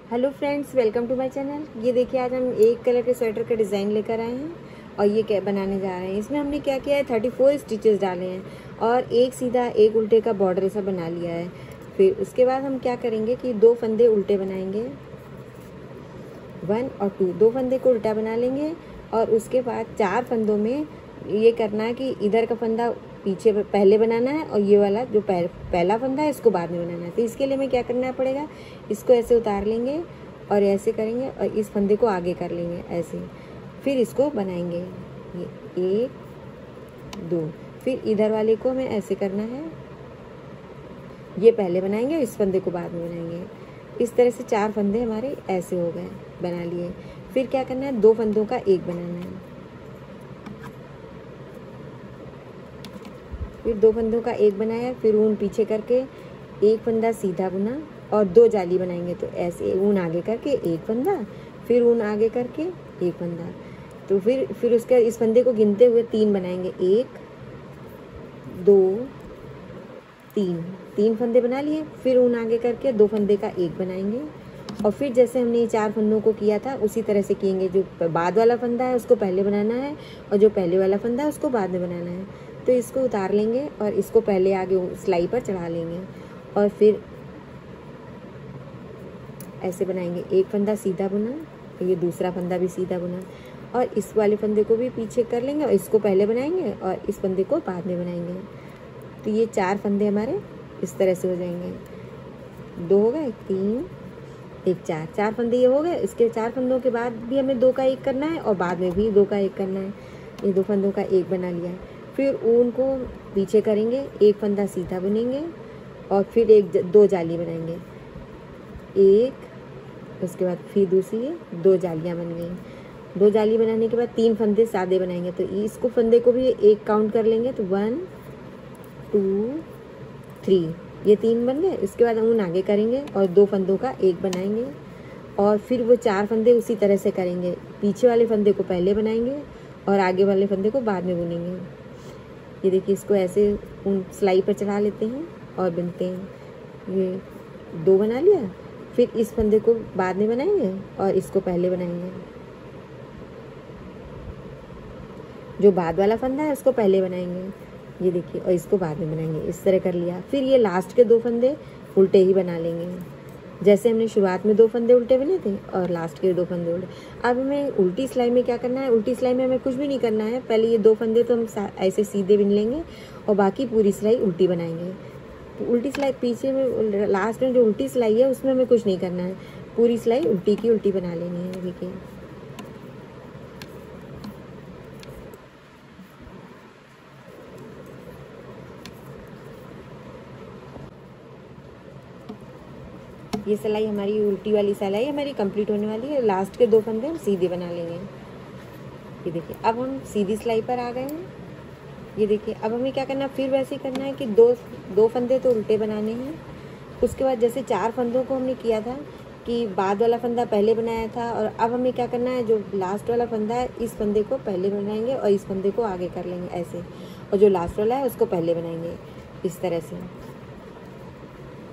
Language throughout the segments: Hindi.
Hello friends, welcome to my channel. ये देखिए, आज हम एक कलर के स्वेटर का डिज़ाइन लेकर आए हैं और ये क्या बनाने जा रहे हैं। इसमें हमने क्या किया है, 34 स्टिचेस डाले हैं और एक सीधा एक उल्टे का बॉर्डर ऐसा बना लिया है। फिर उसके बाद हम क्या करेंगे कि 2 फंदे उल्टे बनाएंगे, 1 और 2, 2 फंदे को उल्टा बना लेंगे और उसके बाद 4 फंदों में ये करना है कि इधर का फंदा पीछे पहले बनाना है और ये वाला जो पहला फंदा है इसको बाद में बनाना है। तो इसके लिए हमें क्या करना पड़ेगा, इसको ऐसे उतार लेंगे और ऐसे करेंगे और इस फंदे को आगे कर लेंगे ऐसे। फिर इसको बनाएंगे, ये 1 2, फिर इधर वाले को हमें ऐसे करना है, ये पहले बनाएंगे, इस फंदे को बाद में बनाएंगे। इस तरह से 4 फंदे हमारे ऐसे हो गए, बना लिए। फिर क्या करना है, 2 फंदों का एक बनाना है। फिर 2 फंदों का एक बनाया, फिर ऊन पीछे करके एक फंदा सीधा बुना और 2 जाली बनाएंगे। तो ऐसे ऊन आगे करके एक फंदा, फिर ऊन आगे करके एक फंदा। तो फिर उसके इस फंदे को गिनते हुए 3 बनाएंगे, 1 2 3, 3 फंदे बना लिए। फिर ऊन आगे करके 2 फंदे का एक बनाएंगे और फिर जैसे हमने ये 4 फंदों को किया था उसी तरह से किएंगे। जो बाद वाला फंदा है उसको पहले बनाना है और जो पहले वाला फंदा है उसको बाद में बनाना है। तो इसको उतार लेंगे और इसको पहले आगे सिलाई पर चढ़ा लेंगे और फिर ऐसे बनाएंगे। एक फंदा सीधा बुना, ये दूसरा फंदा भी सीधा बुना और इस वाले फंदे को भी पीछे कर लेंगे और इसको पहले बनाएंगे और इस फंदे को बाद में बनाएंगे। तो ये 4 फंदे हमारे इस तरह से हो जाएंगे। 2 हो गए, 3 1 4, 4 फंदे ये हो गए। इसके 4 फंदों के बाद भी हमें 2 का एक करना है और बाद में भी 2 का एक करना है। ये 2 फंदों का एक बना लिया। फिर ऊन को पीछे करेंगे, एक फंदा सीधा बुनेंगे और फिर 2 जाली बनाएंगे, एक, उसके बाद फिर दूसरी 2 जालियाँ बन गई। 2 जाली बनाने के बाद 3 फंदे सादे बनाएंगे। तो इसको फंदे को भी एक काउंट कर लेंगे, तो 1 2 3, ये 3 बन गए। इसके बाद ऊन आगे करेंगे और 2 फंदों का एक बनाएंगे और फिर वो 4 फंदे उसी तरह से करेंगे। पीछे वाले फंदे को पहले बनाएंगे और आगे वाले फंदे को बाद में बुनेंगे। ये देखिए, इसको ऐसे ऊन सिलाई पर चढ़ा लेते हैं और बुनते हैं। ये 2 बना लिया, फिर इस फंदे को बाद में बनाएंगे और इसको पहले बनाएंगे। जो बाद वाला फंदा है उसको पहले बनाएंगे, ये देखिए, और इसको बाद में बनाएंगे। इस तरह कर लिया। फिर ये लास्ट के 2 फंदे उल्टे ही बना लेंगे, जैसे हमने शुरुआत में 2 फंदे उल्टे बने थे और लास्ट के 2 फंदे उल्टे। अब हमें उल्टी सिलाई में क्या करना है, उल्टी सिलाई में हमें कुछ भी नहीं करना है। पहले ये 2 फंदे तो हम ऐसे सीधे बिन लेंगे और बाकी पूरी सिलाई उल्टी बनाएंगे। तो उल्टी सिलाई पीछे में लास्ट में जो उल्टी सिलाई है उसमें हमें कुछ नहीं करना है, पूरी सिलाई उल्टी की उल्टी बना लेनी है। देखिए, ये सिलाई हमारी उल्टी वाली सिलाई हमारी कंप्लीट होने वाली है। लास्ट के 2 फंदे हम सीधे बना लेंगे। ये देखिए, अब हम सीधी सिलाई पर आ गए हैं। ये देखिए, अब हमें क्या करना है, फिर वैसे ही करना है कि 2 फंदे तो उल्टे बनाने हैं। उसके बाद जैसे 4 फंदों को हमने किया था कि बाद वाला फंदा पहले बनाया था, और अब हमें क्या करना है, जो लास्ट वाला फंदा है इस फंदे को पहले बनाएंगे और इस फंदे को आगे कर लेंगे ऐसे, और जो लास्ट वाला है उसको पहले बनाएंगे इस तरह से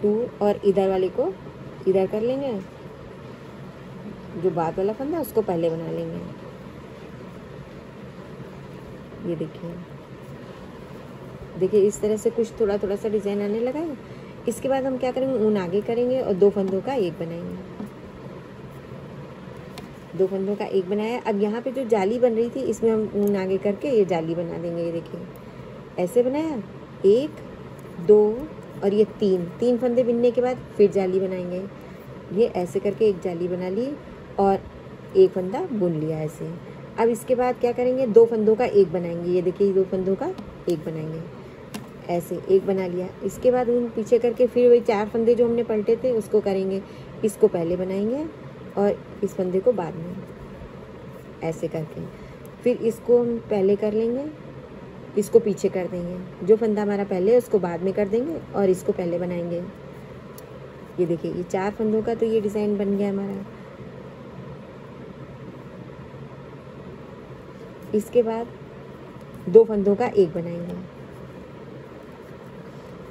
2, और इधर वाले को इधर कर लेंगे, जो बाद वाला फंदा है उसको पहले बना लेंगे। ये देखिए, इस तरह से कुछ थोड़ा थोड़ा सा डिज़ाइन आने लगा है। इसके बाद हम क्या करेंगे, ऊन आगे करेंगे और 2 फंदों का एक बनाएंगे। 2 फंदों का एक बनाया। अब यहाँ पे जो जाली बन रही थी इसमें हम ऊन आगे करके ये जाली बना देंगे। ये देखिए, ऐसे बनाया, 1 2 और ये 3 फंदे बिनने के बाद फिर जाली बनाएंगे। ये ऐसे करके एक जाली बना ली और एक फंदा बुन लिया ऐसे। अब इसके बाद क्या करेंगे, 2 फंदों का एक बनाएंगे। ये देखिए, 2 फंदों का एक बनाएंगे, ऐसे एक बना लिया। इसके बाद ऊन पीछे करके फिर वही 4 फंदे जो हमने पलटे थे उसको करेंगे, इसको पहले बनाएंगे और इस फंदे को बाद में, ऐसे करके। फिर इसको हम पहले कर लेंगे, इसको पीछे कर देंगे। जो फंदा हमारा पहले है उसको बाद में कर देंगे और इसको पहले बनाएंगे। ये देखिए, ये 4 फंदों का तो ये डिज़ाइन बन गया हमारा। इसके बाद 2 फंदों का एक बनाएंगे,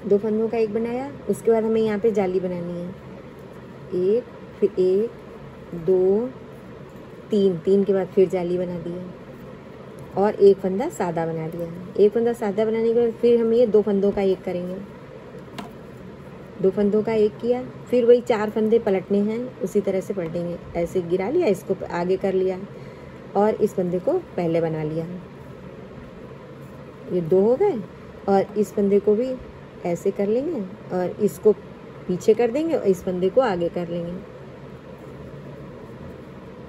2 फंदों का एक बनाया। उसके बाद हमें यहाँ पे जाली बनानी है, 1 फिर 1 2 3, 3 के बाद फिर जाली बना दिया और एक फंदा सादा बना दिया। एक फंदा सादा बनाने के बाद फिर हम ये 2 फंदों का एक करेंगे। 2 फंदों का एक किया, फिर वही 4 फंदे पलटने हैं, उसी तरह से पलटेंगे। ऐसे गिरा लिया, इसको आगे कर लिया और इस फंदे को पहले बना लिया। ये 2 हो गए और इस फंदे को भी ऐसे कर लेंगे और इसको पीछे कर देंगे और इस फंदे को आगे कर लेंगे।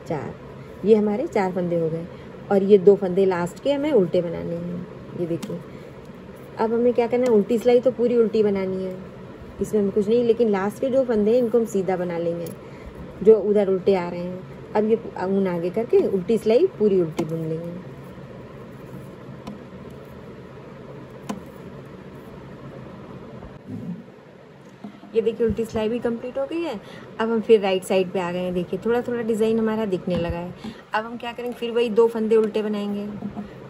4, ये हमारे 4 फंदे हो गए और ये 2 फंदे लास्ट के हमें उल्टे बनाने हैं। ये देखिए, अब हमें क्या करना है, उल्टी सिलाई तो पूरी उल्टी बनानी है, इसमें हमें कुछ नहीं, लेकिन लास्ट के जो फंदे हैं इनको हम सीधा बना लेंगे, जो उधर उल्टे आ रहे हैं। अब ये ऊन आगे करके उल्टी सिलाई पूरी उल्टी बुन लेंगे। ये देखिए उल्टी सिलाई भी कंप्लीट हो गई है। अब हम फिर राइट साइड पे आ गए हैं। देखिए थोड़ा थोड़ा डिज़ाइन हमारा दिखने लगा है। अब हम क्या करेंगे, फिर वही 2 फंदे उल्टे बनाएंगे।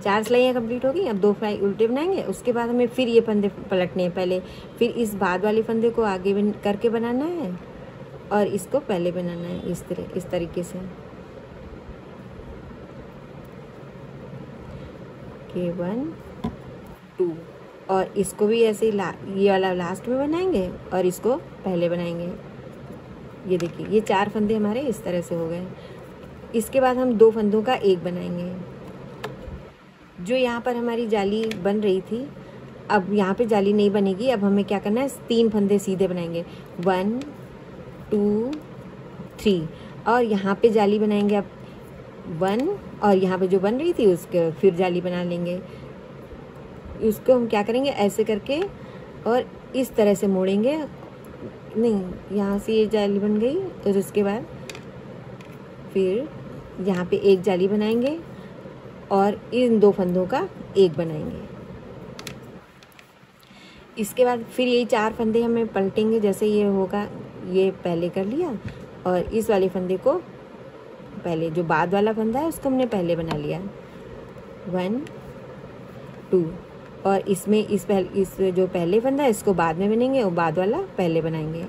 4 सिलाइयाँ कंप्लीट हो गई, अब 2 सिलाई उल्टे बनाएंगे। उसके बाद हमें फिर ये फंदे पलटने हैं पहले, फिर इस बाद वाले फंदे को आगे करके बनाना है और इसको पहले बनाना है, इस तरीके से। के 1 2 और इसको भी ऐसे ही ये वाला लास्ट में बनाएंगे और इसको पहले बनाएंगे। ये देखिए ये 4 फंदे हमारे इस तरह से हो गए। इसके बाद हम 2 फंदों का एक बनाएंगे। जो यहाँ पर हमारी जाली बन रही थी, अब यहाँ पे जाली नहीं बनेगी। अब हमें क्या करना है, 3 फंदे सीधे बनाएंगे, 1 2 3 और यहाँ पे जाली बनाएंगे। अब 1 और यहाँ पे जो बन रही थी उसके फिर जाली बना लेंगे। उसको हम क्या करेंगे, ऐसे करके और इस तरह से मोड़ेंगे। नहीं, यहाँ से ये जाली बन गई और उसके बाद फिर यहाँ पे एक जाली बनाएंगे और इन 2 फंदों का एक बनाएंगे। इसके बाद फिर यही 4 फंदे हमें पलटेंगे। जैसे ये होगा, ये पहले कर लिया और इस वाले फंदे को पहले, जो बाद वाला फंदा है उसको हमने पहले बना लिया, 1 2 और इसमें इस जो पहले फंदा है इसको बाद में बनेंगे और बाद वाला पहले बनाएंगे।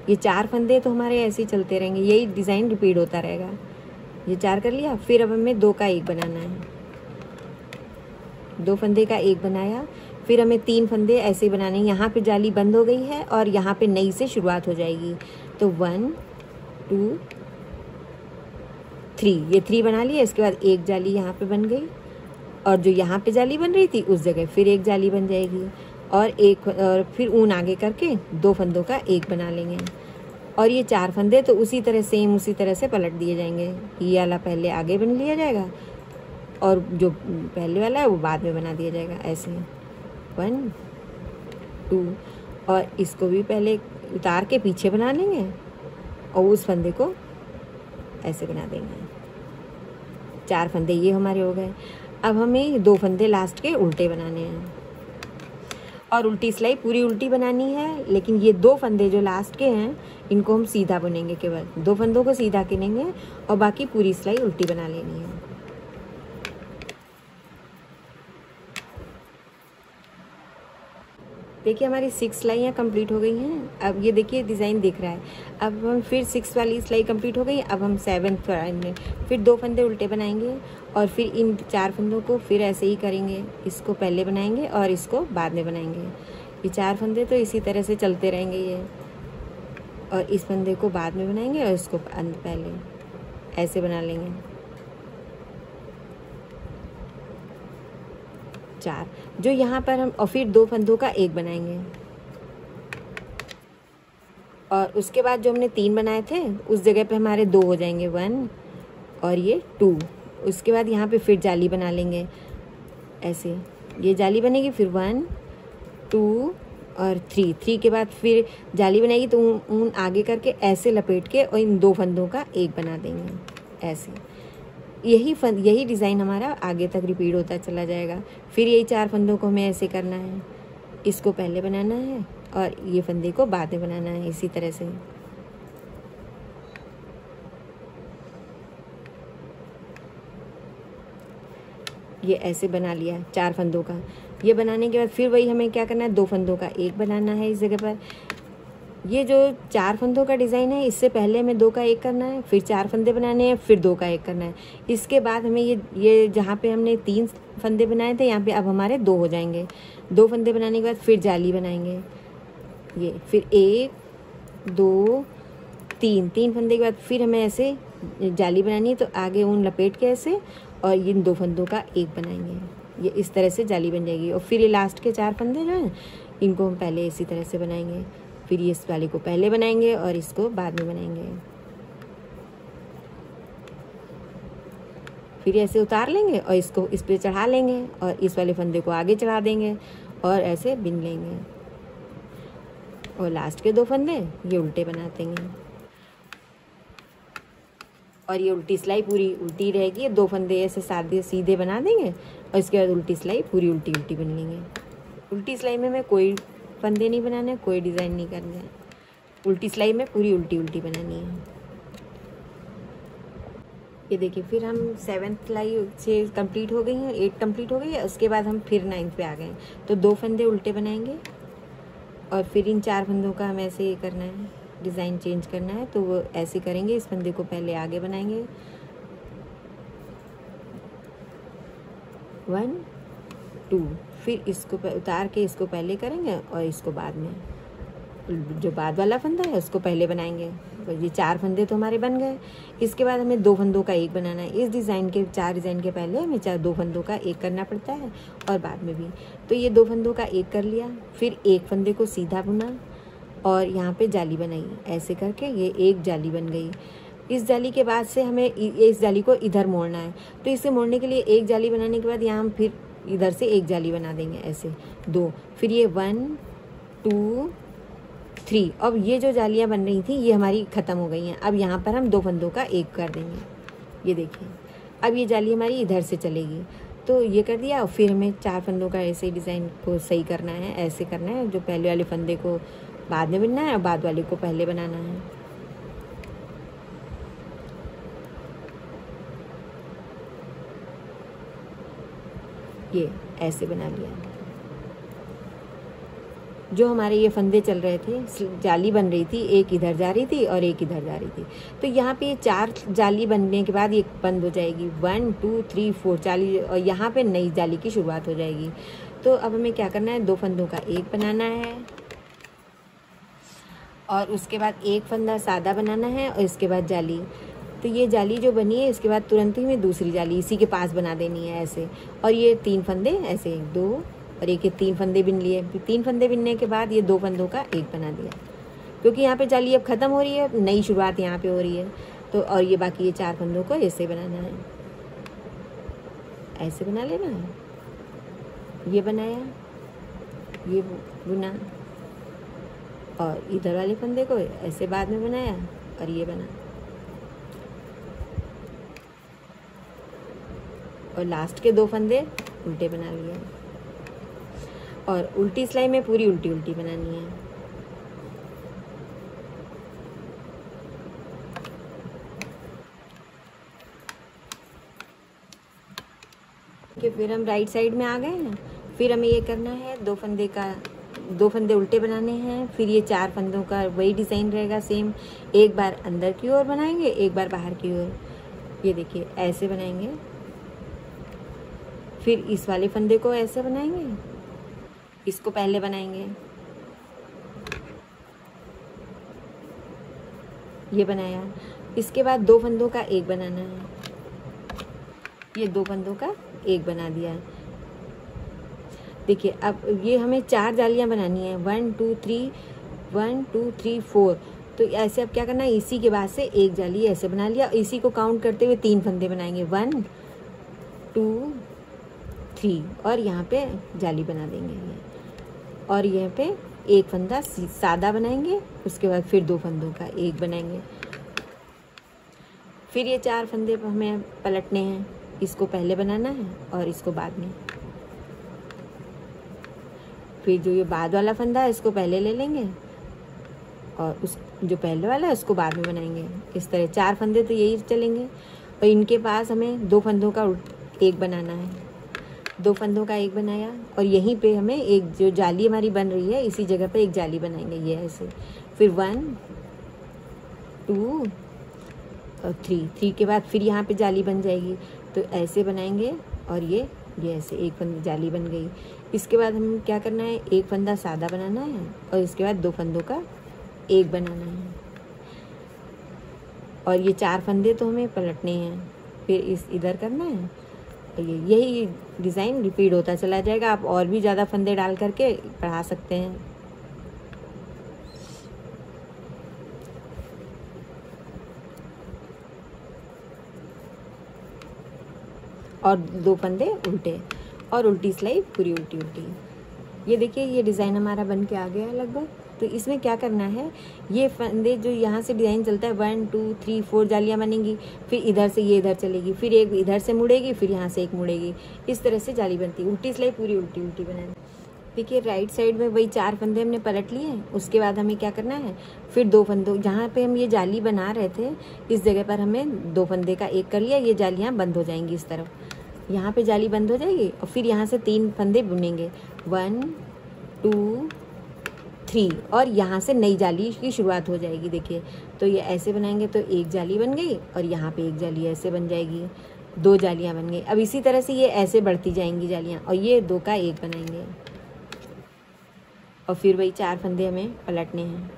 ये 4 फंदे तो हमारे ऐसे ही चलते रहेंगे, यही डिज़ाइन रिपीट होता रहेगा। ये 4 कर लिया, फिर अब हमें 2 का एक बनाना है। 2 फंदे का एक बनाया, फिर हमें 3 फंदे ऐसे बनाने हैं। यहाँ पे जाली बंद हो गई है और यहाँ पे नई से शुरुआत हो जाएगी। तो 1 2 3, ये 3 बना लिया। इसके बाद एक जाली यहाँ पे बन गई और जो यहाँ पे जाली बन रही थी उस जगह फिर एक जाली बन जाएगी और फिर ऊन आगे करके 2 फंदों का एक बना लेंगे। और ये 4 फंदे तो उसी तरह सेम उसी तरह से पलट दिए जाएंगे। ये वाला पहले आगे बन लिया जाएगा और जो पहले वाला है वो बाद में बना दिया जाएगा। ऐसे 1 2 और इसको भी पहले उतार के पीछे बना लेंगे और उस फंदे को ऐसे बना देंगे। 4 फंदे ये हमारे हो गए। अब हमें 2 फंदे लास्ट के उल्टे बनाने हैं और उल्टी सिलाई पूरी उल्टी बनानी है, लेकिन ये 2 फंदे जो लास्ट के हैं इनको हम सीधा बुनेंगे। केवल 2 फंदों को सीधा गिनेंगे और बाकी पूरी सिलाई उल्टी बना लेनी है। देखिए हमारी 6 सिलाइयाँ कंप्लीट हो गई हैं। अब ये देखिए डिज़ाइन दिख रहा है। अब हम फिर 6 वाली सिलाई कंप्लीट हो गई। अब हम 7th में फिर 2 फंदे उल्टे बनाएंगे और फिर इन 4 फंदों को फिर ऐसे ही करेंगे। इसको पहले बनाएंगे और इसको बाद में बनाएंगे। ये 4 फंदे तो इसी तरह से चलते रहेंगे ये, और इस फंदे को बाद में बनाएंगे और इसको पहले ऐसे बना लेंगे। 4 जो यहाँ पर हम, और फिर 2 फंदों का एक बनाएंगे और उसके बाद जो हमने 3 बनाए थे उस जगह पे हमारे 2 हो जाएंगे, 1 और ये 2। उसके बाद यहाँ पे फिर जाली बना लेंगे ऐसे, ये जाली बनेगी, फिर 1 2 और 3 के बाद फिर जाली बनाएगी तो ऊन आगे करके ऐसे लपेट के और इन 2 फंदों का एक बना देंगे ऐसे। यही डिज़ाइन हमारा आगे तक रिपीट होता चला जाएगा। फिर यही 4 फंदों को हमें ऐसे करना है, इसको पहले बनाना है और ये फंदे को बाद में बनाना है इसी तरह से। ये ऐसे बना लिया 4 फंदों का। ये बनाने के बाद फिर वही हमें क्या करना है, 2 फंदों का एक बनाना है इस जगह पर। ये जो 4 फंदों का डिज़ाइन है, इससे पहले हमें 2 का 1 करना है, फिर 4 फंदे बनाने हैं, फिर 2 का 1 करना है। इसके बाद हमें ये जहाँ पे हमने 3 फंदे बनाए थे, यहाँ पे अब हमारे 2 हो जाएंगे। 2 फंदे बनाने के बाद फिर जाली बनाएंगे, ये फिर 1 2 3 फंदे के बाद फिर हमें ऐसे जाली बनानी है। तो आगे ऊन लपेट के ऐसे, और इन 2 फंदों का 1 बनाएंगे, ये इस तरह से जाली बन जाएगी। और फिर ये लास्ट के 4 फंदे जो हैं, इनको हम पहले इसी तरह से बनाएंगे। फिर ये इस वाले को पहले बनाएंगे और इसको बाद में बनाएंगे। फिर ऐसे उतार लेंगे और इसको इस पे चढ़ा लेंगे, और इस वाले फंदे को आगे चढ़ा देंगे और ऐसे बिन लेंगे। और लास्ट के 2 फंदे ये उल्टे बना देंगे, और ये उल्टी सिलाई पूरी उल्टी रहेगी। 2 फंदे ऐसे सादे सीधे बना देंगे, और इसके बाद उल्टी सिलाई पूरी उल्टी उल्टी बन लेंगे। उल्टी सिलाई में हमें कोई फंदे नहीं बनाने, कोई डिज़ाइन नहीं करना है। उल्टी सिलाई में पूरी उल्टी उल्टी बनानी है। ये देखिए, फिर हम 7th सिलाई से कंप्लीट हो गई हैं, 8 कंप्लीट हो गई है। उसके बाद हम फिर 9th पे आ गए। तो 2 फंदे उल्टे बनाएंगे, और फिर इन 4 फंदों का हमें ऐसे ये करना है, डिज़ाइन चेंज करना है। तो वो ऐसे करेंगे, इस फंदे को पहले आगे बनाएंगे, 1 2, फिर इसको उतार के इसको पहले करेंगे और इसको बाद में। जो बाद वाला फंदा है उसको पहले बनाएंगे। ये 4 फंदे तो हमारे बन गए। इसके बाद हमें 2 फंदों का 1 बनाना है। इस डिज़ाइन के 4 डिज़ाइन के पहले हमें 2 फंदों का 1 करना पड़ता है, और बाद में भी। तो ये 2 फंदों का 1 कर लिया, फिर 1 फंदे को सीधा बुना और यहाँ पे जाली बनाई। ऐसे करके ये एक जाली बन गई। इस जाली के बाद से हमें इस जाली को इधर मोड़ना है। तो इसे मोड़ने के लिए एक जाली बनाने के बाद यहाँ हम फिर इधर से एक जाली बना देंगे, ऐसे 2। फिर ये 1 2 3। अब ये जो जालियाँ बन रही थी ये हमारी ख़त्म हो गई हैं। अब यहाँ पर हम 2 फंदों का 1 कर देंगे। ये देखिए, अब ये जाली हमारी इधर से चलेगी। तो ये कर दिया, और फिर हमें 4 फंदों का ऐसे डिज़ाइन को सही करना है। ऐसे करना है, जो पहले वाले फंदे को बाद में बनना है और बाद वाले को पहले बनाना है। ये ऐसे बना लिया। जो हमारे ये फंदे चल रहे थे, जाली बन रही थी, एक इधर जा रही थी और एक इधर जा रही थी। तो यहाँ पे ये 4 जाली बनने के बाद ये बंद हो जाएगी। 1 2 3 4 जाली, और यहाँ पे नई जाली की शुरुआत हो जाएगी। तो अब हमें क्या करना है, 2 फंदों का 1 बनाना है, और उसके बाद 1 फंदा सादा बनाना है, और इसके बाद जाली। तो ये जाली जो बनी है, इसके बाद तुरंत ही हमें दूसरी जाली इसी के पास बना देनी है, ऐसे। और ये 3 फंदे ऐसे 1 2 और 1 3 फंदे बिन लिए। 3 फंदे बिनने के बाद ये 2 फंदों का 1 बना दिया, क्योंकि यहाँ पे जाली अब ख़त्म हो रही है, नई शुरुआत यहाँ पे हो रही है। तो और ये बाकी ये 4 फंदों को ऐसे बनाना है, ऐसे बना लेना है। ये बनाया, ये बुना, और इधर वाले फंदे को ऐसे बाद में बनाया, और ये बना, और लास्ट के 2 फंदे उल्टे बना लिए। और उल्टी सिलाई में पूरी उल्टी उल्टी बनानी है। कि फिर हम राइट साइड में आ गए हैं। फिर हमें ये करना है, 2 फंदे उल्टे बनाने हैं। फिर ये 4 फंदों का वही डिज़ाइन रहेगा सेम। एक बार अंदर की ओर बनाएंगे, एक बार बाहर की ओर। ये देखिए, ऐसे बनाएंगे। फिर इस वाले फंदे को ऐसे बनाएंगे, इसको पहले बनाएंगे, ये बनाया। इसके बाद 2 फंदों का 1 बनाना है। ये 2 फंदों का 1 बना दिया। देखिए, अब ये हमें 4 जालियां बनानी है, 1 2 3 1 2 3 4। तो ऐसे अब क्या करना है, इसी के बाद से एक जाली ऐसे बना लिया। इसी को काउंट करते हुए 3 फंदे बनाएंगे, 1 2 3, और यहाँ पे जाली बना देंगे ये। और यहाँ पे एक फंदा सादा बनाएंगे, उसके बाद फिर 2 फंदों का 1 बनाएंगे। फिर ये 4 फंदे हमें पलटने हैं, इसको पहले बनाना है और इसको बाद में। फिर जो ये बाद वाला फंदा है इसको पहले ले लेंगे, और उस जो पहले वाला है उसको बाद में बनाएंगे। इस तरह 4 फंदे तो यही चलेंगे, और इनके पास हमें 2 फंदों का 1 बनाना है। 2 फंदों का 1 बनाया, और यहीं पे हमें एक जो जाली हमारी बन रही है, इसी जगह पे एक जाली बनाएंगे, ये ऐसे। फिर 1 2 और 3 के बाद फिर यहाँ पे जाली बन जाएगी। तो ऐसे बनाएंगे और ये ऐसे एक फंदे जाली बन गई। इसके बाद हमें क्या करना है, एक फंदा सादा बनाना है और इसके बाद 2 फंदों का एक बनाना है। और ये 4 फंदे तो हमें पलटने हैं, फिर इधर करना है। और यही डिज़ाइन रिपीट होता चला जाएगा। आप और भी ज़्यादा फंदे डाल करके बढ़ा सकते हैं। और 2 फंदे उल्टे और उल्टी सिलाई पूरी उल्टी। ये देखिए ये डिज़ाइन हमारा बन के आ गया है लगभग। तो इसमें क्या करना है, ये फंदे जो यहाँ से डिज़ाइन चलता है 1 2 3 4 जालियाँ बनेंगी, फिर इधर से ये इधर चलेगी, फिर एक इधर से मुड़ेगी, फिर यहाँ से एक मुड़ेगी। इस तरह से जाली बनती है। उल्टी सिलाई पूरी उल्टी बनानी। देखिए राइट साइड में वही 4 फंदे हमने पलट लिए हैं। उसके बाद हमें क्या करना है, फिर 2 फंदों, जहाँ पे हम ये जाली बना रहे थे इस जगह पर हमें 2 फंदे का एक कर लिया। ये जालियाँ बंद हो जाएंगी इस तरफ, यहाँ पे जाली बंद हो जाएगी और फिर यहाँ से 3 फंदे बुनेंगे 1 2 3 और यहाँ से नई जाली की शुरुआत हो जाएगी। देखिए तो ये ऐसे बनाएंगे तो एक जाली बन गई और यहाँ पे एक जाली ऐसे बन जाएगी, 2 जालियाँ बन गई। अब इसी तरह से ये ऐसे बढ़ती जाएंगी जालियाँ और ये 2 का एक बनाएंगे और फिर वही 4 फंदे हमें पलटने हैं।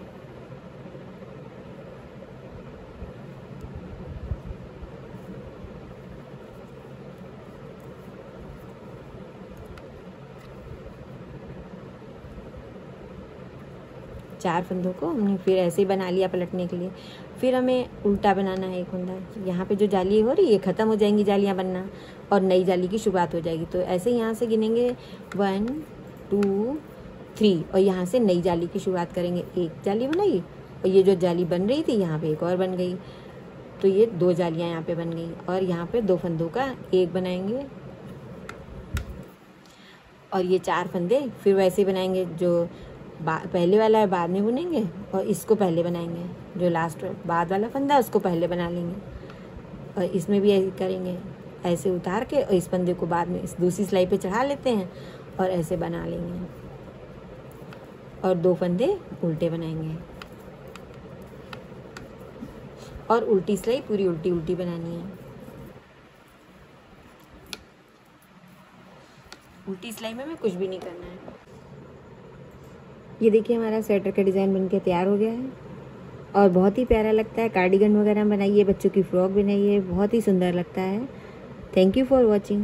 चार फंदों को हमने फिर ऐसे ही बना लिया पलटने के लिए। फिर हमें उल्टा बनाना है एक फंदा। यहाँ पे जो जाली हो रही है ये ख़त्म हो जाएंगी जालियाँ बनना और नई जाली की शुरुआत हो जाएगी। तो ऐसे यहाँ से गिनेंगे 1 2 3 और यहाँ से नई जाली की शुरुआत करेंगे। एक जाली बनाई और ये जो जाली बन रही थी यहाँ पे एक और बन गई। तो ये 2 जालियाँ यहाँ पे बन गई और यहाँ पे 2 फंदों का एक बनाएंगे और ये 4 फंदे फिर वैसे बनाएंगे। जो पहले वाला है बाद में बुनेंगे और इसको पहले बनाएंगे। जो लास्ट बाद वाला फंदा है उसको पहले बना लेंगे और इसमें भी ऐसे करेंगे, ऐसे उतार के और इस फंदे को बाद में इस दूसरी सिलाई पे चढ़ा लेते हैं और ऐसे बना लेंगे और 2 फंदे उल्टे बनाएंगे और उल्टी सिलाई पूरी उल्टी बनानी है। उल्टी सिलाई में कुछ भी नहीं करना है। ये देखिए हमारा स्वेटर का डिज़ाइन बनके तैयार हो गया है और बहुत ही प्यारा लगता है। कार्डिगन वगैरह बनाइए, बच्चों की फ्रॉक बनाइए, बहुत ही सुंदर लगता है। Thank you for watching.